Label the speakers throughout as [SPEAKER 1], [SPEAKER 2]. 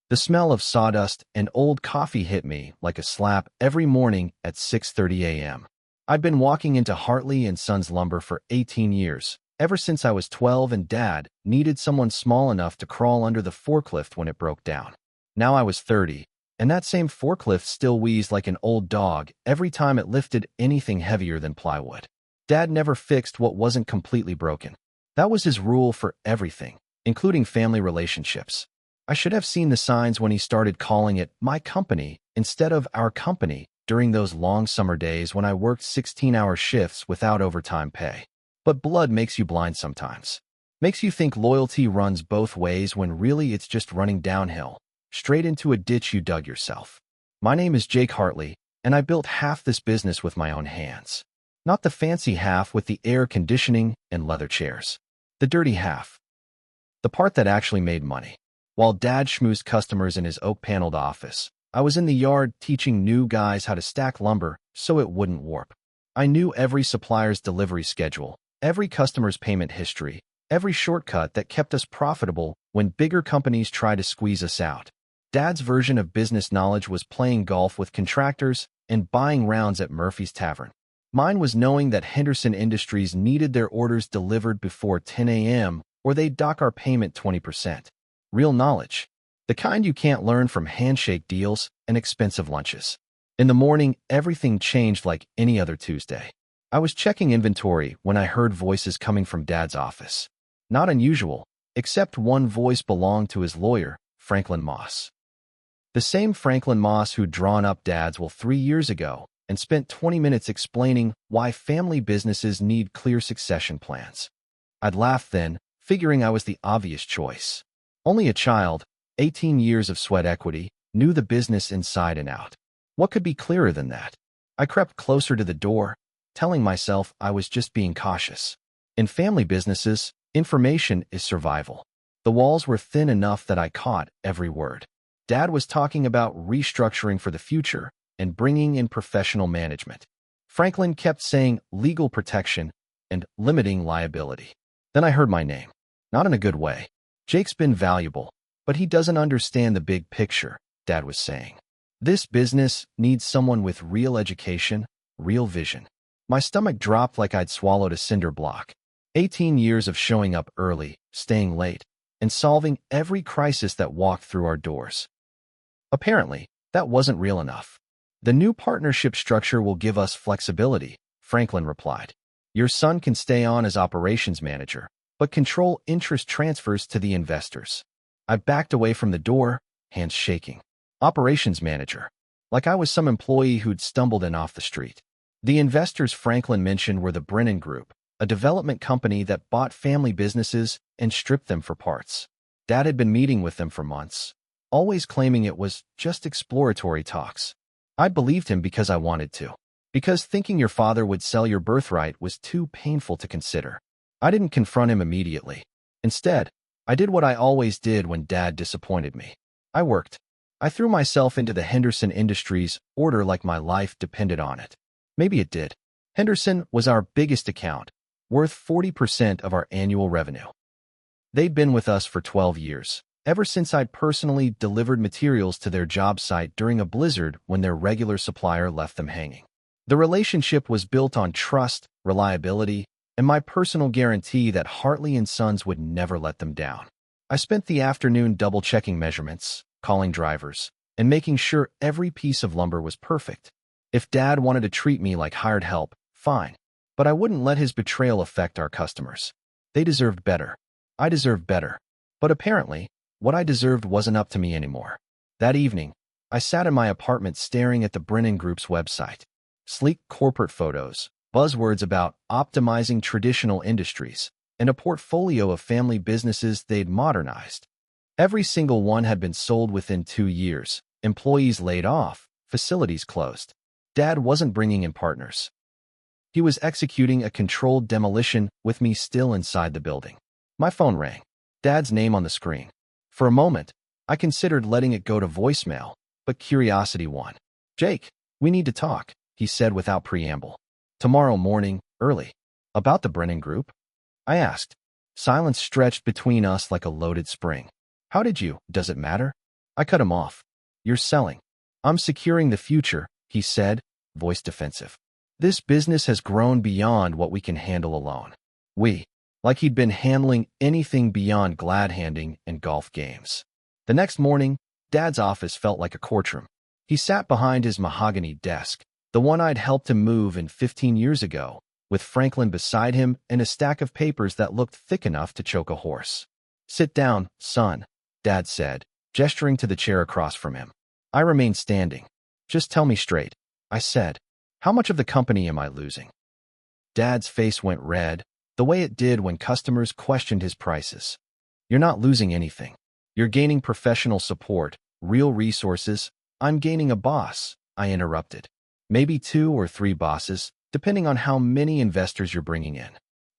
[SPEAKER 1] The smell of sawdust and old coffee hit me like a slap every morning at 6:30 a.m. I'd been walking into Hartley and Sons Lumber for 18 years, ever since I was 12 and Dad needed someone small enough to crawl under the forklift when it broke down. Now I was 30, and that same forklift still wheezed like an old dog every time it lifted anything heavier than plywood. Dad never fixed what wasn't completely broken. That was his rule for everything, including family relationships. I should have seen the signs when he started calling it my company instead of our company during those long summer days when I worked 16-hour shifts without overtime pay. But blood makes you blind sometimes. Makes you think loyalty runs both ways when really it's just running downhill, straight into a ditch you dug yourself. My name is Jake Hartley, and I built half this business with my own hands. Not the fancy half with the air conditioning and leather chairs. The dirty half. The part that actually made money. While Dad schmoozed customers in his oak-paneled office, I was in the yard teaching new guys how to stack lumber so it wouldn't warp. I knew every supplier's delivery schedule, every customer's payment history, every shortcut that kept us profitable when bigger companies tried to squeeze us out. Dad's version of business knowledge was playing golf with contractors and buying rounds at Murphy's Tavern. Mine was knowing that Henderson Industries needed their orders delivered before 10 a.m. or they'd dock our payment 20%. Real knowledge. The kind you can't learn from handshake deals and expensive lunches. In the morning, everything changed like any other Tuesday. I was checking inventory when I heard voices coming from Dad's office. Not unusual, except one voice belonged to his lawyer, Franklin Moss. The same Franklin Moss who'd drawn up Dad's will 3 years ago and spent 20 minutes explaining why family businesses need clear succession plans. I'd laughed then, figuring I was the obvious choice. Only a child, 18 years of sweat equity, knew the business inside and out. What could be clearer than that? I crept closer to the door, telling myself I was just being cautious. In family businesses, information is survival. The walls were thin enough that I caught every word. Dad was talking about restructuring for the future and bringing in professional management. Franklin kept saying legal protection and limiting liability. Then I heard my name. Not in a good way. Jake's been valuable, but he doesn't understand the big picture, Dad was saying. This business needs someone with real education, real vision. My stomach dropped like I'd swallowed a cinder block. 18 years of showing up early, staying late, and solving every crisis that walked through our doors. Apparently, that wasn't real enough. The new partnership structure will give us flexibility, Franklin replied. Your son can stay on as operations manager, but control interest transfers to the investors. I backed away from the door, hands shaking. Operations manager. Like I was some employee who'd stumbled in off the street. The investors Franklin mentioned were the Brennan Group, a development company that bought family businesses and stripped them for parts. Dad had been meeting with them for months, always claiming it was just exploratory talks. I believed him because I wanted to. Because thinking your father would sell your birthright was too painful to consider. I didn't confront him immediately. Instead, I did what I always did when Dad disappointed me. I worked. I threw myself into the Henderson Industries order like my life depended on it. Maybe it did. Henderson was our biggest account, worth 40% of our annual revenue. They'd been with us for 12 years, ever since I'd personally delivered materials to their job site during a blizzard when their regular supplier left them hanging. The relationship was built on trust, reliability, and my personal guarantee that Hartley and Sons would never let them down. I spent the afternoon double-checking measurements, calling drivers, and making sure every piece of lumber was perfect. If Dad wanted to treat me like hired help, fine, but I wouldn't let his betrayal affect our customers. They deserved better. I deserved better. But apparently, what I deserved wasn't up to me anymore. That evening, I sat in my apartment staring at the Brennan Group's website. Sleek corporate photos, buzzwords about optimizing traditional industries, and a portfolio of family businesses they'd modernized. Every single one had been sold within 2 years, employees laid off, facilities closed. Dad wasn't bringing in partners. He was executing a controlled demolition with me still inside the building. My phone rang. Dad's name on the screen. For a moment, I considered letting it go to voicemail, but curiosity won. Jake, we need to talk, he said without preamble. Tomorrow morning, early. About the Brennan Group? I asked. Silence stretched between us like a loaded spring. How did you? Does it matter? I cut him off. You're selling. I'm securing the future, he said, voice defensive. This business has grown beyond what we can handle alone. Like he'd been handling anything beyond glad-handing and golf games. The next morning, Dad's office felt like a courtroom. He sat behind his mahogany desk, the one I'd helped him move in 15 years ago, with Franklin beside him and a stack of papers that looked thick enough to choke a horse. Sit down, son, Dad said, gesturing to the chair across from him. I remained standing. Just tell me straight, I said. How much of the company am I losing? Dad's face went red, the way it did when customers questioned his prices. You're not losing anything. You're gaining professional support, real resources. I'm gaining a boss, I interrupted. Maybe 2 or 3 bosses, depending on how many investors you're bringing in.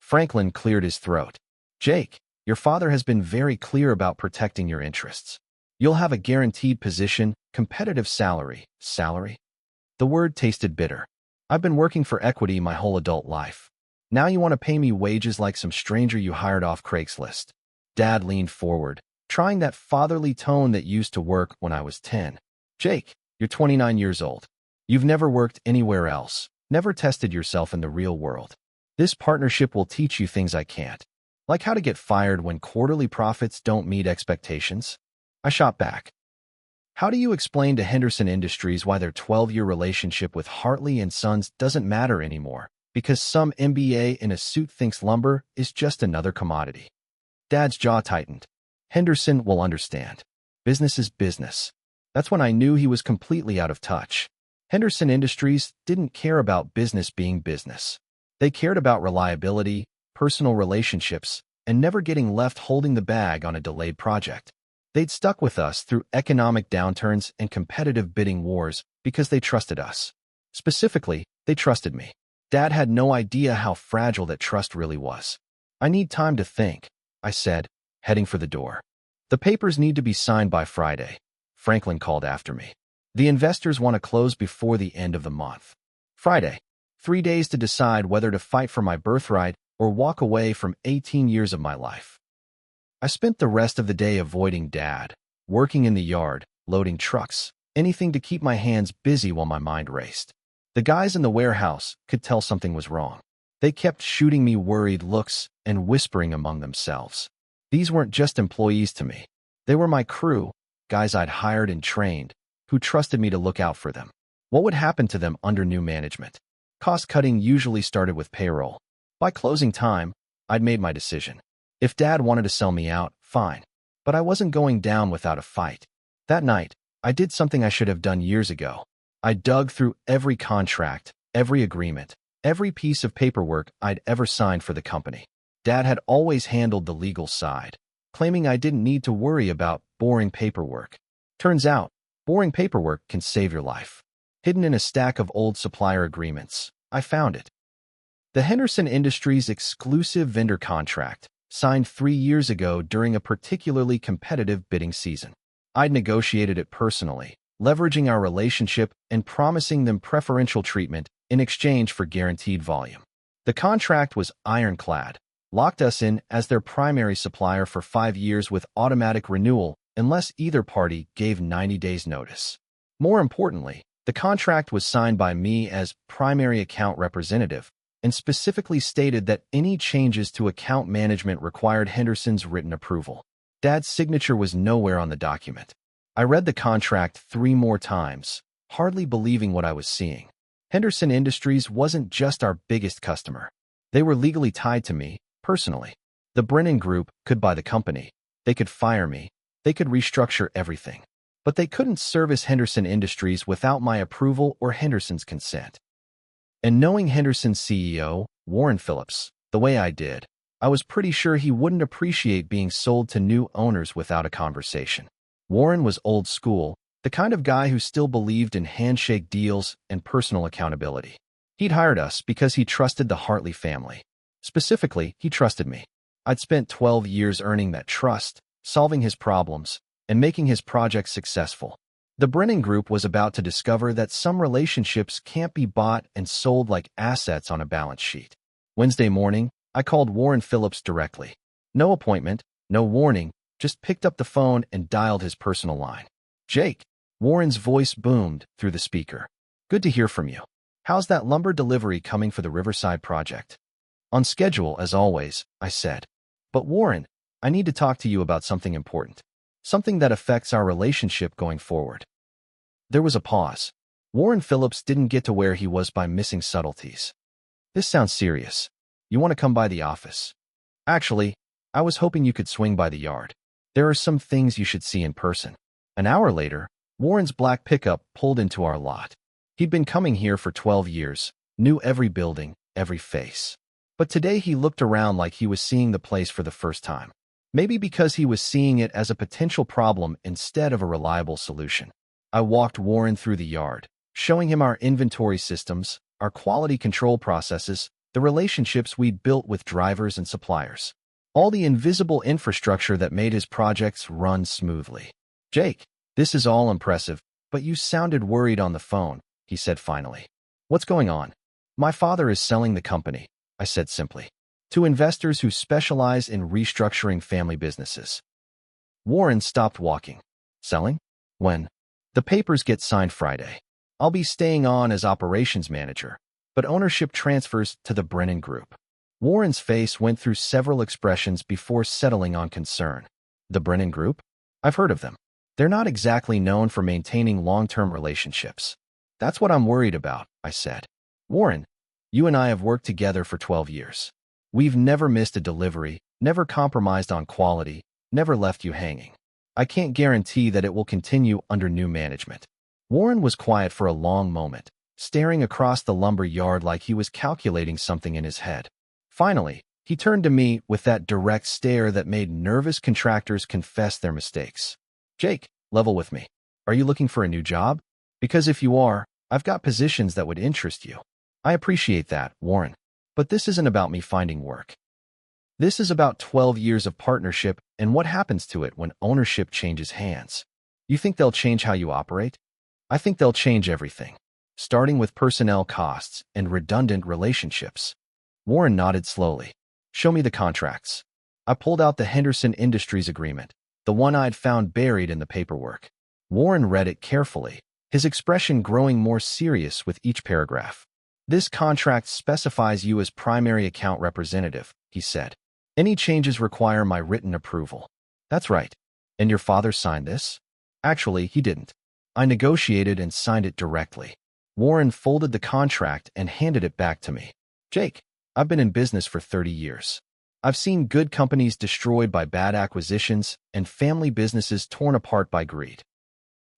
[SPEAKER 1] Franklin cleared his throat. Jake, your father has been very clear about protecting your interests. You'll have a guaranteed position, competitive salary. Salary? The word tasted bitter. I've been working for equity my whole adult life. Now you want to pay me wages like some stranger you hired off Craigslist. Dad leaned forward, trying that fatherly tone that used to work when I was 10. Jake, you're 29 years old. You've never worked anywhere else, never tested yourself in the real world. This partnership will teach you things I can't, like how to get fired when quarterly profits don't meet expectations. I shot back. How do you explain to Henderson Industries why their 12-year relationship with Hartley and Sons doesn't matter anymore, because some MBA in a suit thinks lumber is just another commodity? Dad's jaw tightened. Henderson will understand. Business is business. That's when I knew he was completely out of touch. Henderson Industries didn't care about business being business. They cared about reliability, personal relationships, and never getting left holding the bag on a delayed project. They'd stuck with us through economic downturns and competitive bidding wars because they trusted us. Specifically, they trusted me. Dad had no idea how fragile that trust really was. I need time to think, I said, heading for the door. The papers need to be signed by Friday, Franklin called after me. The investors want to close before the end of the month. Friday. 3 days to decide whether to fight for my birthright or walk away from 18 years of my life. I spent the rest of the day avoiding Dad, working in the yard, loading trucks, anything to keep my hands busy while my mind raced. The guys in the warehouse could tell something was wrong. They kept shooting me worried looks and whispering among themselves. These weren't just employees to me. They were my crew, guys I'd hired and trained, who trusted me to look out for them. What would happen to them under new management? Cost-cutting usually started with payroll. By closing time, I'd made my decision. If Dad wanted to sell me out, fine. But I wasn't going down without a fight. That night, I did something I should have done years ago. I dug through every contract, every agreement, every piece of paperwork I'd ever signed for the company. Dad had always handled the legal side, claiming I didn't need to worry about boring paperwork. Turns out, boring paperwork can save your life. Hidden in a stack of old supplier agreements, I found it. The Henderson Industries exclusive vendor contract, signed 3 years ago during a particularly competitive bidding season. I'd negotiated it personally, leveraging our relationship and promising them preferential treatment in exchange for guaranteed volume. The contract was ironclad, locked us in as their primary supplier for 5 years with automatic renewal unless either party gave 90 days notice. More importantly, the contract was signed by me as primary account representative, and specifically stated that any changes to account management required Henderson's written approval. Dad's signature was nowhere on the document. I read the contract 3 more times, hardly believing what I was seeing. Henderson Industries wasn't just our biggest customer. They were legally tied to me, personally. The Brennan Group could buy the company. They could fire me. They could restructure everything. But they couldn't service Henderson Industries without my approval or Henderson's consent. And knowing Henderson's CEO, Warren Phillips, the way I did, I was pretty sure he wouldn't appreciate being sold to new owners without a conversation. Warren was old school, the kind of guy who still believed in handshake deals and personal accountability. He'd hired us because he trusted the Hartley family. Specifically, he trusted me. I'd spent 12 years earning that trust, solving his problems, and making his projects successful. The Brennan Group was about to discover that some relationships can't be bought and sold like assets on a balance sheet. Wednesday morning, I called Warren Phillips directly. No appointment, no warning, just picked up the phone and dialed his personal line. Jake, Warren's voice boomed through the speaker. Good to hear from you. How's that lumber delivery coming for the Riverside project? On schedule, as always, I said. But Warren, I need to talk to you about something important. Something that affects our relationship going forward. There was a pause. Warren Phillips didn't get to where he was by missing subtleties. This sounds serious. You want to come by the office? Actually, I was hoping you could swing by the yard. There are some things you should see in person. An hour later, Warren's black pickup pulled into our lot. He'd been coming here for 12 years, knew every building, every face. But today he looked around like he was seeing the place for the first time. Maybe because he was seeing it as a potential problem instead of a reliable solution. I walked Warren through the yard, showing him our inventory systems, our quality control processes, the relationships we'd built with drivers and suppliers. All the invisible infrastructure that made his projects run smoothly. Jake, this is all impressive, but you sounded worried on the phone, he said finally. What's going on? My father is selling the company, I said simply, to investors who specialize in restructuring family businesses. Warren stopped walking. Selling? When? The papers get signed Friday. I'll be staying on as operations manager, but ownership transfers to the Brennan Group. Warren's face went through several expressions before settling on concern. The Brennan Group? I've heard of them. They're not exactly known for maintaining long-term relationships. That's what I'm worried about, I said. Warren, you and I have worked together for 12 years. We've never missed a delivery, never compromised on quality, never left you hanging. I can't guarantee that it will continue under new management. Warren was quiet for a long moment, staring across the lumber yard like he was calculating something in his head. Finally, he turned to me with that direct stare that made nervous contractors confess their mistakes. Jake, level with me. Are you looking for a new job? Because if you are, I've got positions that would interest you. I appreciate that, Warren. But this isn't about me finding work. This is about 12 years of partnership and what happens to it when ownership changes hands. You think they'll change how you operate? I think they'll change everything, starting with personnel costs and redundant relationships. Warren nodded slowly. Show me the contracts. I pulled out the Henderson Industries agreement, the one I'd found buried in the paperwork. Warren read it carefully, his expression growing more serious with each paragraph. This contract specifies you as primary account representative, he said. Any changes require my written approval. That's right. And your father signed this? Actually, he didn't. I negotiated and signed it directly. Warren folded the contract and handed it back to me. Jake, I've been in business for 30 years. I've seen good companies destroyed by bad acquisitions and family businesses torn apart by greed.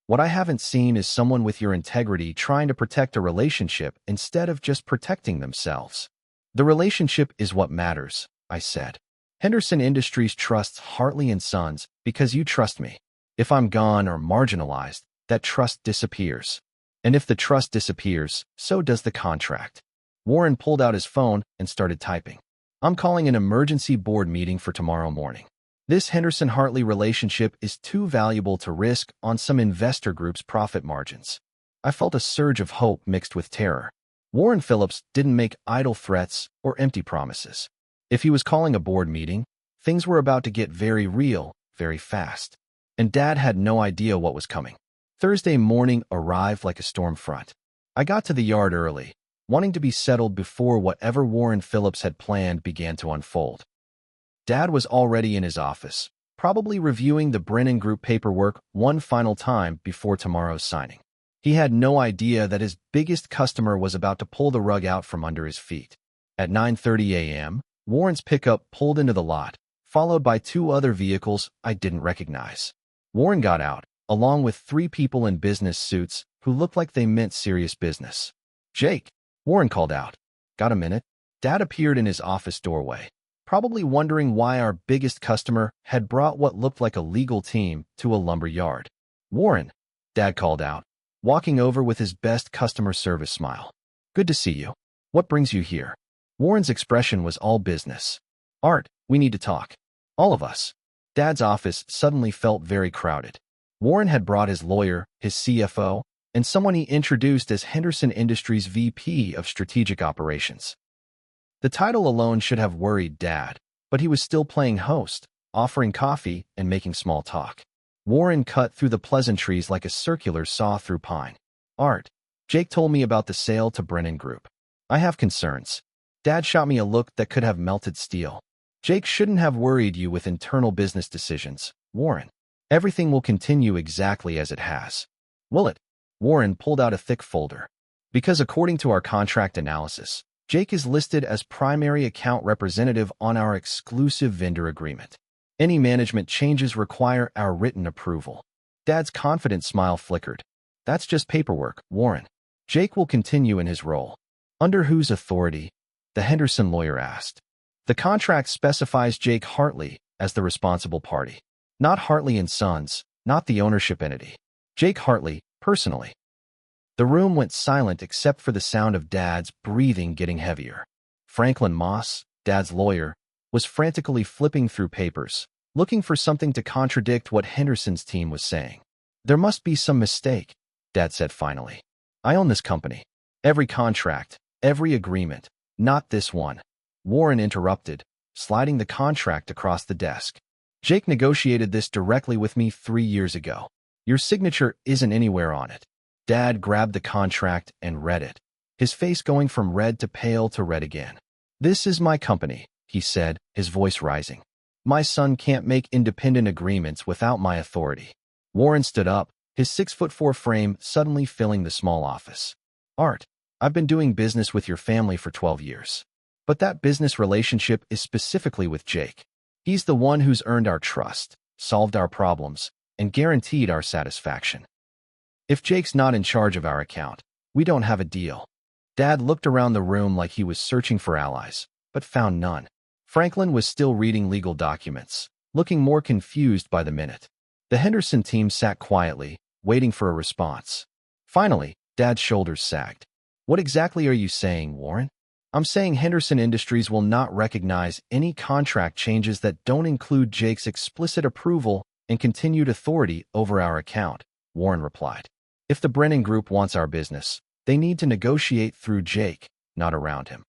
[SPEAKER 1] What I haven't seen is someone with your integrity trying to protect a relationship instead of just protecting themselves. The relationship is what matters, I said. Henderson Industries trusts Hartley & Sons because you trust me. If I'm gone or marginalized, that trust disappears. And if the trust disappears, so does the contract. Warren pulled out his phone and started typing. I'm calling an emergency board meeting for tomorrow morning. This Henderson-Hartley relationship is too valuable to risk on some investor group's profit margins. I felt a surge of hope mixed with terror. Warren Phillips didn't make idle threats or empty promises. If he was calling a board meeting, things were about to get very real, very fast. And Dad had no idea what was coming. Thursday morning arrived like a storm front. I got to the yard early, wanting to be settled before whatever Warren Phillips had planned began to unfold. Dad was already in his office, probably reviewing the Brennan Group paperwork one final time before tomorrow's signing. He had no idea that his biggest customer was about to pull the rug out from under his feet. At 9:30 a.m., Warren's pickup pulled into the lot, followed by two other vehicles I didn't recognize. Warren got out, along with three people in business suits who looked like they meant serious business. Jake, Warren called out. Got a minute? Dad appeared in his office doorway, probably wondering why our biggest customer had brought what looked like a legal team to a lumber yard. Warren, Dad called out, walking over with his best customer service smile. Good to see you. What brings you here? Warren's expression was all business. Art, we need to talk. All of us. Dad's office suddenly felt very crowded. Warren had brought his lawyer, his CFO, and someone he introduced as Henderson Industries VP of Strategic Operations. The title alone should have worried Dad, but he was still playing host, offering coffee and making small talk. Warren cut through the pleasantries like a circular saw through pine. Art. Jake told me about the sale to Brennan Group. I have concerns. Dad shot me a look that could have melted steel. Jake shouldn't have worried you with internal business decisions, Warren. Everything will continue exactly as it has. Will it? Warren pulled out a thick folder. Because according to our contract analysis, Jake is listed as primary account representative on our exclusive vendor agreement. Any management changes require our written approval. Dad's confident smile flickered. That's just paperwork, Warren. Jake will continue in his role. Under whose authority? The Henderson lawyer asked. The contract specifies Jake Hartley as the responsible party. Not Hartley and Sons, not the ownership entity. Jake Hartley, personally. The room went silent except for the sound of Dad's breathing getting heavier. Franklin Moss, Dad's lawyer, was frantically flipping through papers, looking for something to contradict what Henderson's team was saying. There must be some mistake, Dad said finally. I own this company. Every contract, every agreement, not this one. Warren interrupted, sliding the contract across the desk. Jake negotiated this directly with me 3 years ago. Your signature isn't anywhere on it. Dad grabbed the contract and read it, his face going from red to pale to red again. This is my company, he said, his voice rising. My son can't make independent agreements without my authority. Warren stood up, his 6'4" frame suddenly filling the small office. Art, I've been doing business with your family for 12 years. But that business relationship is specifically with Jake. He's the one who's earned our trust, solved our problems, and guaranteed our satisfaction. If Jake's not in charge of our account, we don't have a deal. Dad looked around the room like he was searching for allies, but found none. Franklin was still reading legal documents, looking more confused by the minute. The Henderson team sat quietly, waiting for a response. Finally, Dad's shoulders sagged. What exactly are you saying, Warren? I'm saying Henderson Industries will not recognize any contract changes that don't include Jake's explicit approval and continued authority over our account, Warren replied. If the Brennan Group wants our business, they need to negotiate through Jake, not around him.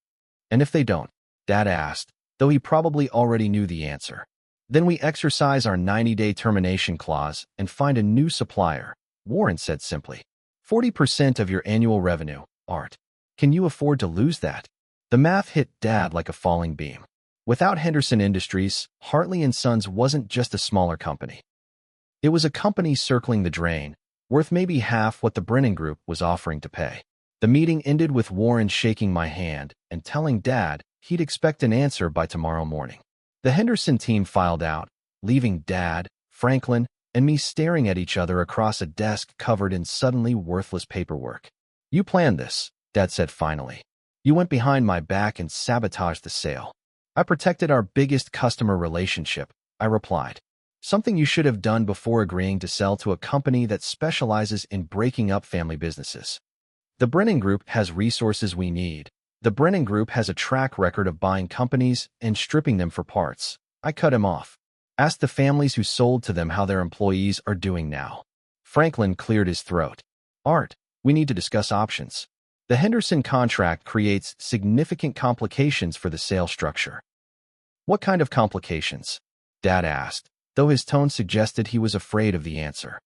[SPEAKER 1] And if they don't, Dad asked, though he probably already knew the answer, then we exercise our 90-day termination clause and find a new supplier, Warren said simply. 40% of your annual revenue, Art. Can you afford to lose that? The math hit Dad like a falling beam. Without Henderson Industries, Hartley & Sons wasn't just a smaller company. It was a company circling the drain, worth maybe half what the Brennan Group was offering to pay. The meeting ended with Warren shaking my hand and telling Dad he'd expect an answer by tomorrow morning. The Henderson team filed out, leaving Dad, Franklin, and me staring at each other across a desk covered in suddenly worthless paperwork. You planned this, Dad said finally. You went behind my back and sabotaged the sale. I protected our biggest customer relationship, I replied. Something you should have done before agreeing to sell to a company that specializes in breaking up family businesses. The Brennan Group has resources we need. The Brennan Group has a track record of buying companies and stripping them for parts. I cut him off. Ask the families who sold to them how their employees are doing now. Franklin cleared his throat. Art, we need to discuss options. The Henderson contract creates significant complications for the sale structure. What kind of complications? Dad asked, though his tone suggested he was afraid of the answer.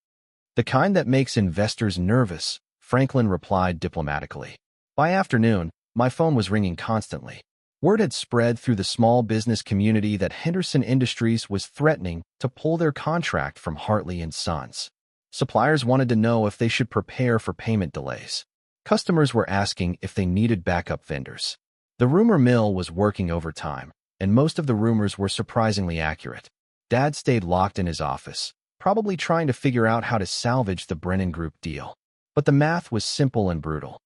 [SPEAKER 1] The kind that makes investors nervous, Franklin replied diplomatically. By afternoon, my phone was ringing constantly. Word had spread through the small business community that Henderson Industries was threatening to pull their contract from Hartley & Sons. Suppliers wanted to know if they should prepare for payment delays. Customers were asking if they needed backup vendors. The rumor mill was working overtime, and most of the rumors were surprisingly accurate. Dad stayed locked in his office, probably trying to figure out how to salvage the Brennan Group deal. But the math was simple and brutal.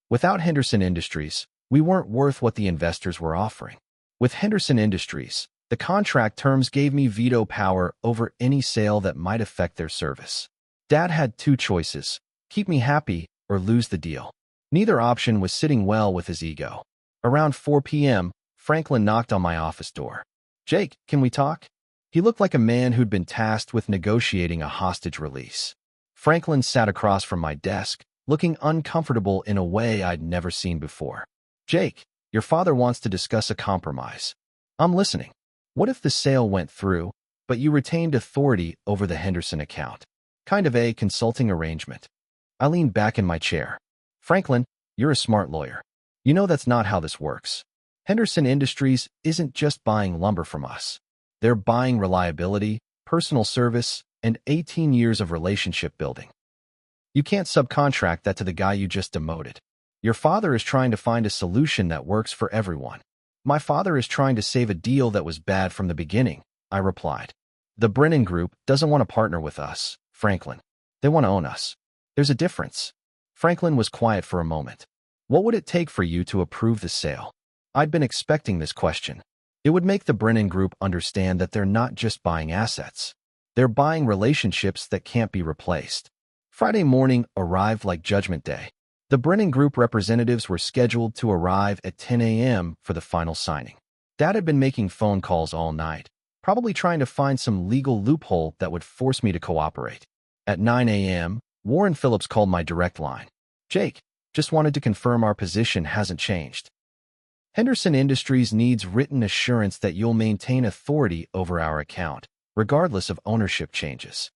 [SPEAKER 1] Without Henderson Industries, we weren't worth what the investors were offering. With Henderson Industries, the contract terms gave me veto power over any sale that might affect their service. Dad had two choices: keep me happy or lose the deal. Neither option was sitting well with his ego. Around 4 p.m., Franklin knocked on my office door. Jake, can we talk? He looked like a man who'd been tasked with negotiating a hostage release. Franklin sat across from my desk, looking uncomfortable in a way I'd never seen before. Jake, your father wants to discuss a compromise. I'm listening. What if the sale went through, but you retained authority over the Henderson account. Kind of a consulting arrangement. I leaned back in my chair. Franklin, you're a smart lawyer. You know that's not how this works. Henderson Industries isn't just buying lumber from us. They're buying reliability, personal service, and 18 years of relationship building. You can't subcontract that to the guy you just demoted. Your father is trying to find a solution that works for everyone. My father is trying to save a deal that was bad from the beginning, I replied. The Brennan Group doesn't want to partner with us, Franklin. They want to own us. There's a difference. Franklin was quiet for a moment. What would it take for you to approve the sale? I'd been expecting this question. It would make the Brennan Group understand that they're not just buying assets. They're buying relationships that can't be replaced. Friday morning arrived like Judgment Day. The Brennan Group representatives were scheduled to arrive at 10 a.m. for the final signing. Dad had been making phone calls all night, probably trying to find some legal loophole that would force me to cooperate. At 9 a.m., Warren Phillips called my direct line. Jake, just wanted to confirm our position hasn't changed. Henderson Industries needs written assurance that you'll maintain authority over our account, regardless of ownership changes.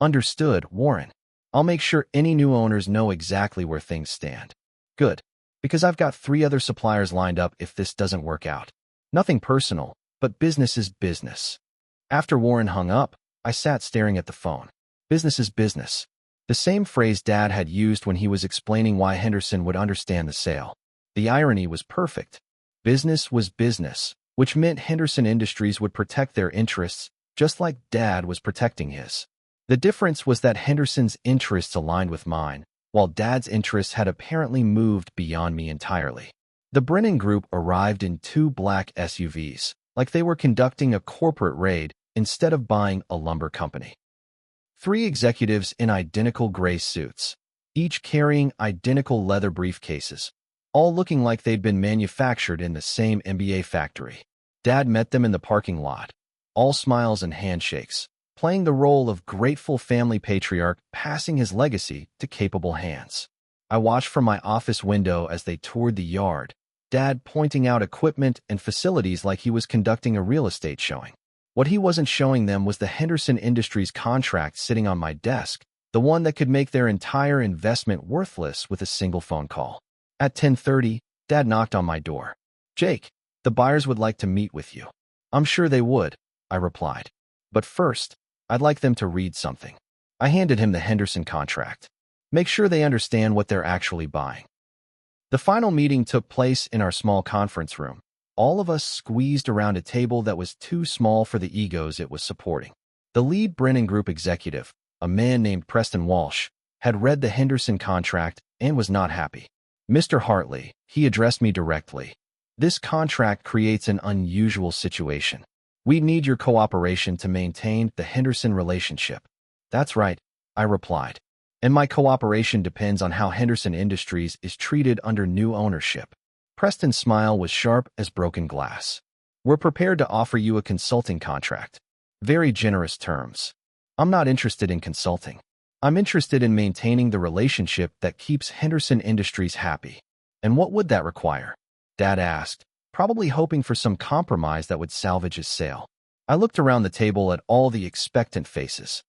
[SPEAKER 1] Understood, Warren. I'll make sure any new owners know exactly where things stand. Good, because I've got 3 other suppliers lined up if this doesn't work out. Nothing personal, but business is business. After Warren hung up, I sat staring at the phone. Business is business. The same phrase Dad had used when he was explaining why Henderson would understand the sale. The irony was perfect. Business was business, which meant Henderson Industries would protect their interests, just like Dad was protecting his. The difference was that Henderson's interests aligned with mine, while Dad's interests had apparently moved beyond me entirely. The Brennan Group arrived in 2 black SUVs, like they were conducting a corporate raid instead of buying a lumber company. 3 executives in identical gray suits, each carrying identical leather briefcases, all looking like they'd been manufactured in the same MBA factory. Dad met them in the parking lot, all smiles and handshakes, playing the role of grateful family patriarch passing his legacy to capable hands. I watched from my office window as they toured the yard, Dad pointing out equipment and facilities like he was conducting a real estate showing. What he wasn't showing them was the Henderson Industries contract sitting on my desk, the one that could make their entire investment worthless with a single phone call. At 10:30, Dad knocked on my door. Jake, the buyers would like to meet with you. I'm sure they would, I replied. But first, I'd like them to read something. I handed him the Henderson contract. Make sure they understand what they're actually buying. The final meeting took place in our small conference room. All of us squeezed around a table that was too small for the egos it was supporting. The lead Brennan Group executive, a man named Preston Walsh, had read the Henderson contract and was not happy. Mr. Hartley, he addressed me directly. This contract creates an unusual situation. We need your cooperation to maintain the Henderson relationship. That's right, I replied. And my cooperation depends on how Henderson Industries is treated under new ownership. Preston's smile was sharp as broken glass. We're prepared to offer you a consulting contract. Very generous terms. I'm not interested in consulting. I'm interested in maintaining the relationship that keeps Henderson Industries happy. And what would that require? Dad asked, probably hoping for some compromise that would salvage his sale. I looked around the table at all the expectant faces.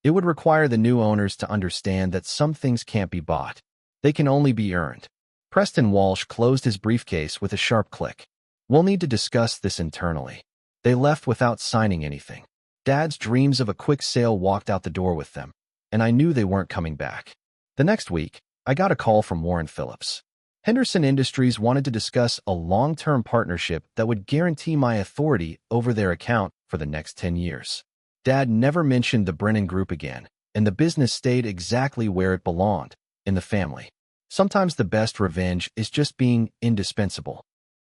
[SPEAKER 1] It would require the new owners to understand that some things can't be bought. They can only be earned. Preston Walsh closed his briefcase with a sharp click. We'll need to discuss this internally. They left without signing anything. Dad's dreams of a quick sale walked out the door with them, and I knew they weren't coming back. The next week, I got a call from Warren Phillips. Henderson Industries wanted to discuss a long-term partnership that would guarantee my authority over their account for the next 10 years. Dad never mentioned the Brennan Group again, and the business stayed exactly where it belonged, in the family. Sometimes the best revenge is just being indispensable.